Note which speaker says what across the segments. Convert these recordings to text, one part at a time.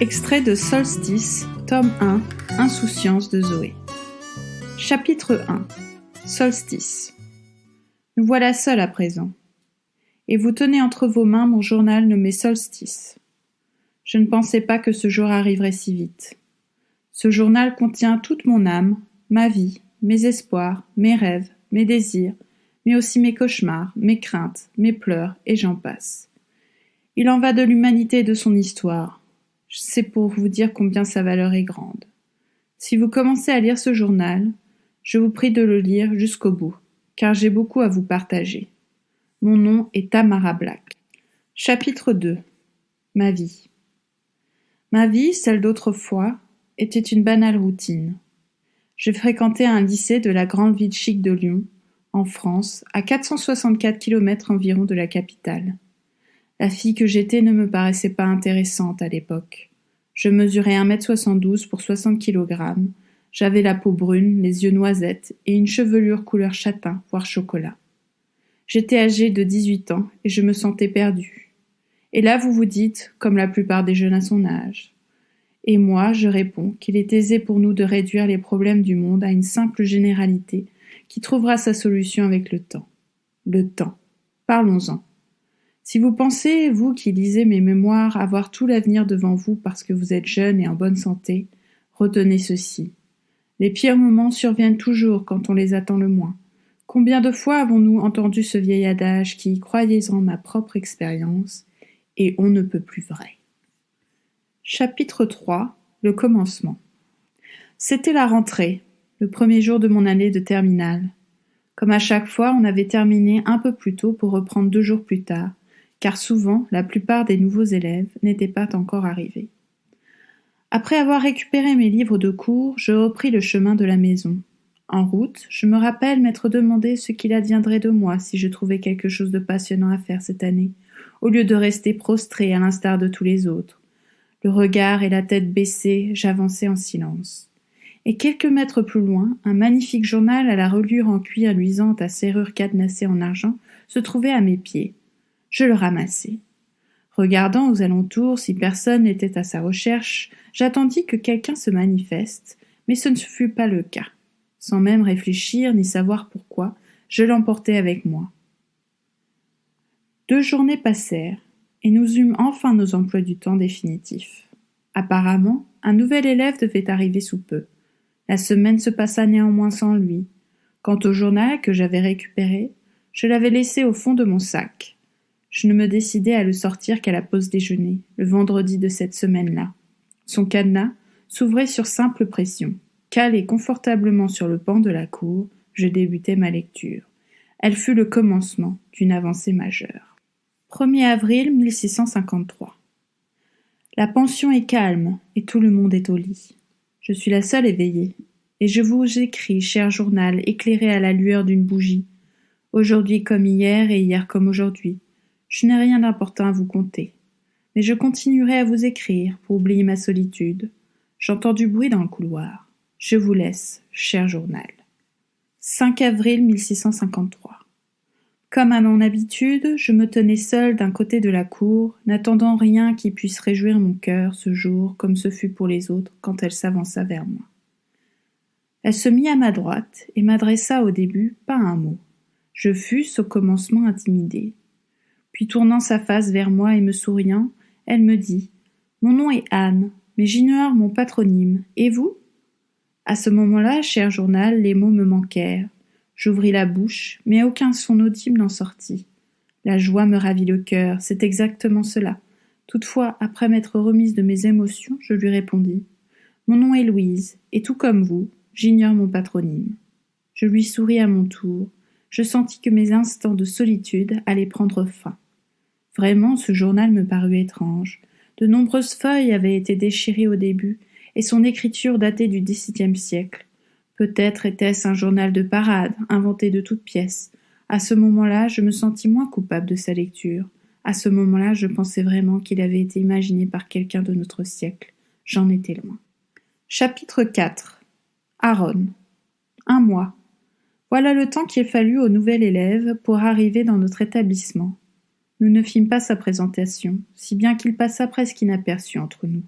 Speaker 1: Extrait de Solstice, tome 1, Insouciance de Zoé. Chapitre 1. Solstice. Nous voilà seuls à présent. Et vous tenez entre vos mains mon journal nommé Solstice. Je ne pensais pas que ce jour arriverait si vite. Ce journal contient toute mon âme, ma vie, mes espoirs, mes rêves, mes désirs, mais aussi mes cauchemars, mes craintes, mes pleurs, et j'en passe. Il en va de l'humanité et de son histoire. C'est pour vous dire combien sa valeur est grande. Si vous commencez à lire ce journal, je vous prie de le lire jusqu'au bout, car j'ai beaucoup à vous partager. Mon nom est Tamara Black. Chapitre 2. Ma vie. Ma vie, celle d'autrefois, était une banale routine. Je fréquentais un lycée de la grande ville chic de Lyon, en France, à 464 km environ de la capitale. La fille que j'étais ne me paraissait pas intéressante à l'époque. Je mesurais 1m72 pour 60 kg, j'avais la peau brune, les yeux noisettes et une chevelure couleur châtain, voire chocolat. J'étais âgée de 18 ans et je me sentais perdue. Et là vous vous dites, comme la plupart des jeunes à son âge. Et moi, je réponds qu'il est aisé pour nous de réduire les problèmes du monde à une simple généralité qui trouvera sa solution avec le temps. Le temps. Parlons-en. Si vous pensez, vous qui lisez mes mémoires, avoir tout l'avenir devant vous parce que vous êtes jeune et en bonne santé, retenez ceci. Les pires moments surviennent toujours quand on les attend le moins. Combien de fois avons-nous entendu ce vieil adage qui, croyez-en ma propre expérience, et on ne peut plus vrai. Chapitre 3. Le commencement. C'était la rentrée, le premier jour de mon année de terminale. Comme à chaque fois, on avait terminé un peu plus tôt pour reprendre 2 jours plus tard, car souvent, la plupart des nouveaux élèves n'étaient pas encore arrivés. Après avoir récupéré mes livres de cours, je repris le chemin de la maison. En route, je me rappelle m'être demandé ce qu'il adviendrait de moi si je trouvais quelque chose de passionnant à faire cette année, au lieu de rester prostré à l'instar de tous les autres. Le regard et la tête baissés, j'avançais en silence. Et quelques mètres plus loin, un magnifique journal à la reliure en cuir luisante à serrure cadenassée en argent se trouvait à mes pieds. Je le ramassai. Regardant aux alentours si personne n'était à sa recherche, j'attendis que quelqu'un se manifeste, mais ce ne fut pas le cas. Sans même réfléchir ni savoir pourquoi, je l'emportai avec moi. 2 journées passèrent, et nous eûmes enfin nos emplois du temps définitifs. Apparemment, un nouvel élève devait arriver sous peu. La semaine se passa néanmoins sans lui. Quant au journal que j'avais récupéré, je l'avais laissé au fond de mon sac. Je ne me décidai à le sortir qu'à la pause déjeuner, le vendredi de cette semaine-là. Son cadenas s'ouvrait sur simple pression. Calé confortablement sur le banc de la cour, je débutai ma lecture. Elle fut le commencement d'une avancée majeure. 1er avril 1653. La pension est calme et tout le monde est au lit. Je suis la seule éveillée, et je vous écris, cher journal, éclairé à la lueur d'une bougie. Aujourd'hui comme hier et hier comme aujourd'hui. Je n'ai rien d'important à vous conter, mais je continuerai à vous écrire pour oublier ma solitude. J'entends du bruit dans le couloir. Je vous laisse, cher journal. 5 avril 1653. Comme à mon habitude, je me tenais seule d'un côté de la cour, n'attendant rien qui puisse réjouir mon cœur ce jour, comme ce fut pour les autres quand elle s'avança vers moi. Elle se mit à ma droite et m'adressa au début pas un mot. Je fus au commencement intimidée. Puis tournant sa face vers moi et me souriant, elle me dit « Mon nom est Anne, mais j'ignore mon patronyme. Et vous » À ce moment-là, cher journal, les mots me manquèrent. J'ouvris la bouche, mais aucun son audible n'en sortit. La joie me ravit le cœur, c'est exactement cela. Toutefois, après m'être remise de mes émotions, je lui répondis « Mon nom est Louise, et tout comme vous, j'ignore mon patronyme. » Je lui souris à mon tour. Je sentis que mes instants de solitude allaient prendre fin. Vraiment, ce journal me parut étrange. De nombreuses feuilles avaient été déchirées au début, et son écriture datait du XVIIe siècle. Peut-être était-ce un journal de parade, inventé de toutes pièces. À ce moment-là, je me sentis moins coupable de sa lecture. À ce moment-là, je pensais vraiment qu'il avait été imaginé par quelqu'un de notre siècle. J'en étais loin. Chapitre 4. Aaron. 1 mois. Voilà le temps qu'il fallut au nouvel élève pour arriver dans notre établissement. Nous ne fîmes pas sa présentation, si bien qu'il passa presque inaperçu entre nous.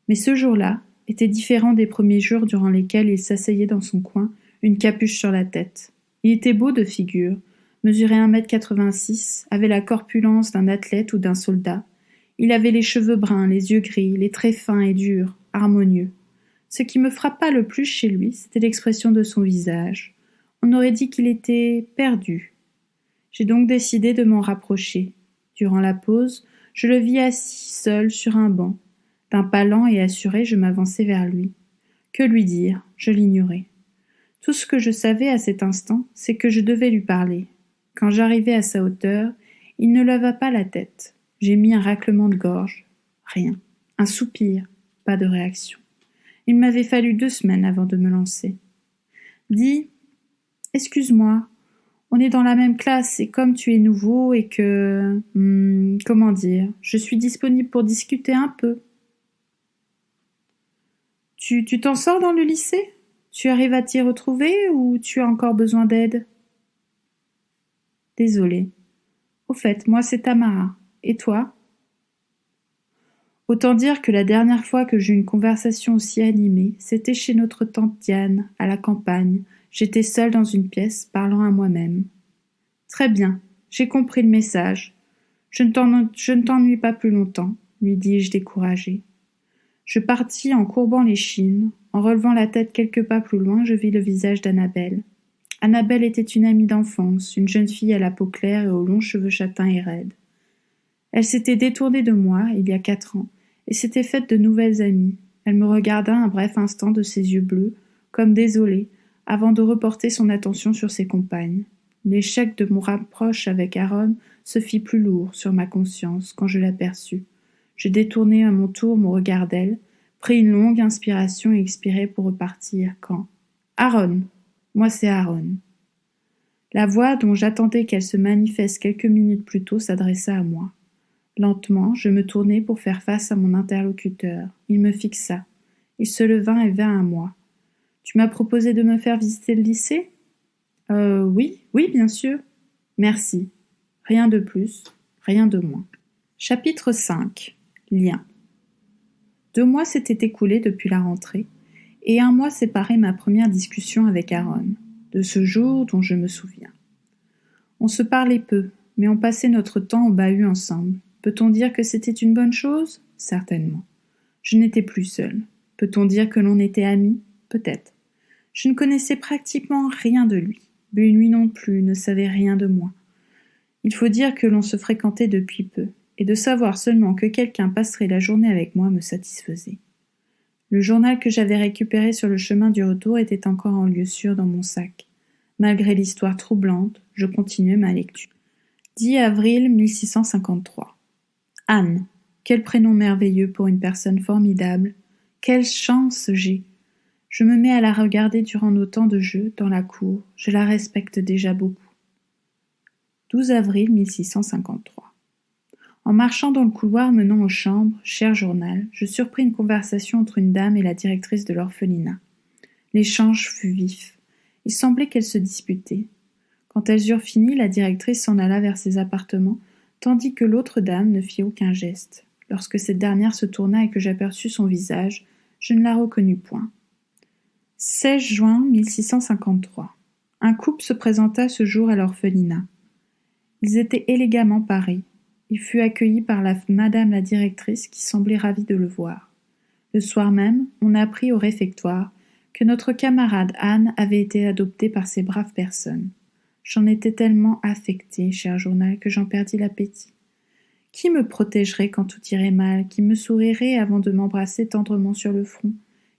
Speaker 1: Mais ce jour-là était différent des premiers jours durant lesquels il s'asseyait dans son coin, une capuche sur la tête. Il était beau de figure, mesurait 1,86 m, avait la corpulence d'un athlète ou d'un soldat. Il avait les cheveux bruns, les yeux gris, les traits fins et durs, harmonieux. Ce qui me frappa le plus chez lui, c'était l'expression de son visage. On aurait dit qu'il était perdu. J'ai donc décidé de m'en rapprocher. Durant la pause, je le vis assis seul sur un banc. D'un pas lent et assuré, je m'avançai vers lui. Que lui dire? Je l'ignorais. Tout ce que je savais à cet instant, c'est que je devais lui parler. Quand j'arrivai à sa hauteur, il ne leva pas la tête. J'ai mis un raclement de gorge. Rien. Un soupir. Pas de réaction. Il m'avait fallu 2 semaines avant de me lancer. Dis, excuse-moi, on est dans la même classe et comme tu es nouveau et que... comment dire, je suis disponible pour discuter un peu. Tu t'en sors dans le lycée? Tu arrives à t'y retrouver ou tu as encore besoin d'aide? Désolée. Au fait, moi c'est Tamara. Et toi? Autant dire que la dernière fois que j'eus une conversation aussi animée, c'était chez notre tante Diane, à la campagne. J'étais seule dans une pièce, parlant à moi-même. Très bien, j'ai compris le message. Je ne t'ennuie pas plus longtemps, lui dis-je découragée. Je partis en courbant l'échine. En relevant la tête quelques pas plus loin, je vis le visage d'Annabelle. Annabelle était une amie d'enfance, une jeune fille à la peau claire et aux longs cheveux châtains et raides. Elle s'était détournée de moi, il y a 4 ans, et s'était faite de nouvelles amies. Elle me regarda un bref instant de ses yeux bleus, comme désolée, avant de reporter son attention sur ses compagnes. L'échec de mon rapproche avec Aaron se fit plus lourd sur ma conscience quand je l'aperçus. Je détournai à mon tour mon regard d'elle, pris une longue inspiration et expirai pour repartir quand « Aaron ! Moi c'est Aaron !» La voix dont j'attendais qu'elle se manifeste quelques minutes plus tôt s'adressa à moi. Lentement, je me tournai pour faire face à mon interlocuteur. Il me fixa. Il se leva et vint à moi. « Tu m'as proposé de me faire visiter le lycée ?»« Oui, bien sûr. »« Merci. Rien de plus, rien de moins. » Chapitre 5. Lien. 2 mois s'étaient écoulés depuis la rentrée, et 1 mois séparait ma première discussion avec Aaron, de ce jour dont je me souviens. On se parlait peu, mais on passait notre temps au bahut ensemble. Peut-on dire que c'était une bonne chose? Certainement. Je n'étais plus seule. Peut-on dire que l'on était amis? Peut-être. Je ne connaissais pratiquement rien de lui. Mais lui non plus ne savait rien de moi. Il faut dire que l'on se fréquentait depuis peu, et de savoir seulement que quelqu'un passerait la journée avec moi me satisfaisait. Le journal que j'avais récupéré sur le chemin du retour était encore en lieu sûr dans mon sac. Malgré l'histoire troublante, je continuais ma lecture. 10 avril 1653. Anne. Quel prénom merveilleux pour une personne formidable. Quelle chance j'ai. Je me mets à la regarder durant nos temps de jeu, dans la cour. Je la respecte déjà beaucoup. 12 avril 1653. En marchant dans le couloir menant aux chambres, cher journal, je surpris une conversation entre une dame et la directrice de l'orphelinat. L'échange fut vif. Il semblait qu'elles se disputaient. Quand elles eurent fini, la directrice s'en alla vers ses appartements, tandis que l'autre dame ne fit aucun geste. Lorsque cette dernière se tourna et que j'aperçus son visage, je ne la reconnus point. 16 juin 1653. Un couple se présenta ce jour à l'orphelinat. Ils étaient élégamment parés. Il fut accueilli par madame la directrice qui semblait ravie de le voir. Le soir même, on apprit au réfectoire que notre camarade Anne avait été adoptée par ces braves personnes. J'en étais tellement affectée, cher journal, que j'en perdis l'appétit. Qui me protégerait quand tout irait mal, qui me sourirait avant de m'embrasser tendrement sur le front?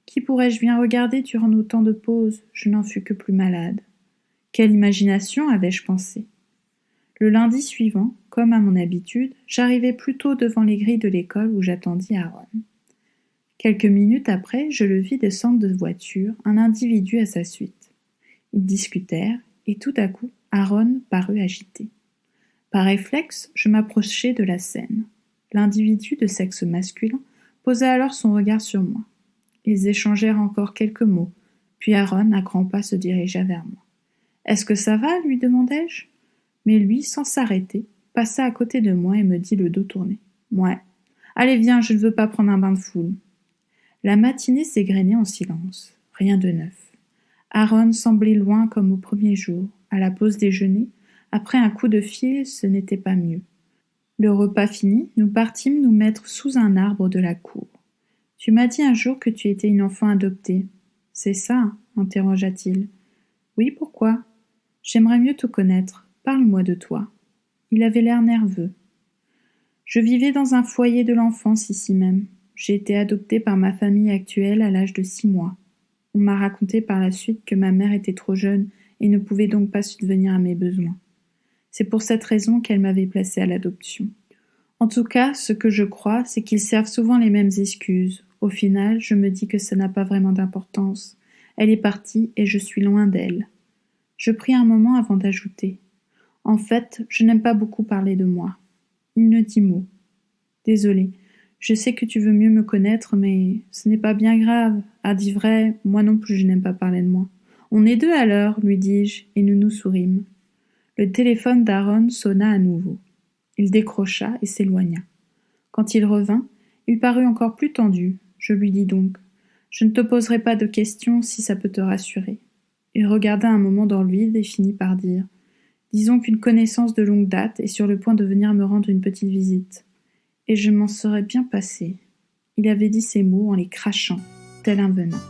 Speaker 1: Qui pourrais-je bien regarder durant nos temps de pause? Je n'en fus que plus malade. Quelle imagination avais-je pensé? Le lundi suivant, comme à mon habitude, j'arrivai plus tôt devant les grilles de l'école où j'attendis Aaron. Quelques minutes après, je le vis descendre de voiture, un individu à sa suite. Ils discutèrent, et tout à coup, Aaron parut agité. Par réflexe, je m'approchai de la scène. L'individu de sexe masculin posa alors son regard sur moi. Ils échangèrent encore quelques mots, puis Aaron, à grands pas, se dirigea vers moi. « Est-ce que ça va ?» lui demandai-je. Mais lui, sans s'arrêter, passa à côté de moi et me dit le dos tourné. « Ouais. Allez, viens, je ne veux pas prendre un bain de foule. » La matinée s'égrenait en silence. Rien de neuf. Aaron semblait loin comme au premier jour. À la pause déjeuner, après un coup de fil, ce n'était pas mieux. Le repas fini, nous partîmes nous mettre sous un arbre de la cour. « Tu m'as dit un jour que tu étais une enfant adoptée. »« C'est ça, interrogea-t-il. »« Oui, pourquoi ? » ?»« J'aimerais mieux te connaître. Parle-moi de toi. » Il avait l'air nerveux. « Je vivais dans un foyer de l'enfance ici même. J'ai été adoptée par ma famille actuelle à l'âge de 6 mois. On m'a raconté par la suite que ma mère était trop jeune et ne pouvait donc pas subvenir à mes besoins. C'est pour cette raison qu'elle m'avait placée à l'adoption. En tout cas, ce que je crois, c'est qu'ils servent souvent les mêmes excuses. Au final, je me dis que ça n'a pas vraiment d'importance. Elle est partie et je suis loin d'elle. Je pris un moment avant d'ajouter. En fait, je n'aime pas beaucoup parler de moi. Il ne dit mot. Désolée, je sais que tu veux mieux me connaître, mais ce n'est pas bien grave. À dire vrai, moi non plus je n'aime pas parler de moi. On est deux alors, lui dis-je, et nous nous sourîmes. Le téléphone d'Aaron sonna à nouveau. Il décrocha et s'éloigna. Quand il revint, il parut encore plus tendu. Je lui dis donc « Je ne te poserai pas de questions si ça peut te rassurer. » Il regarda un moment dans le vide et finit par dire « Disons qu'une connaissance de longue date est sur le point de venir me rendre une petite visite. Et je m'en serais bien passé. » Il avait dit ces mots en les crachant, tel un venin.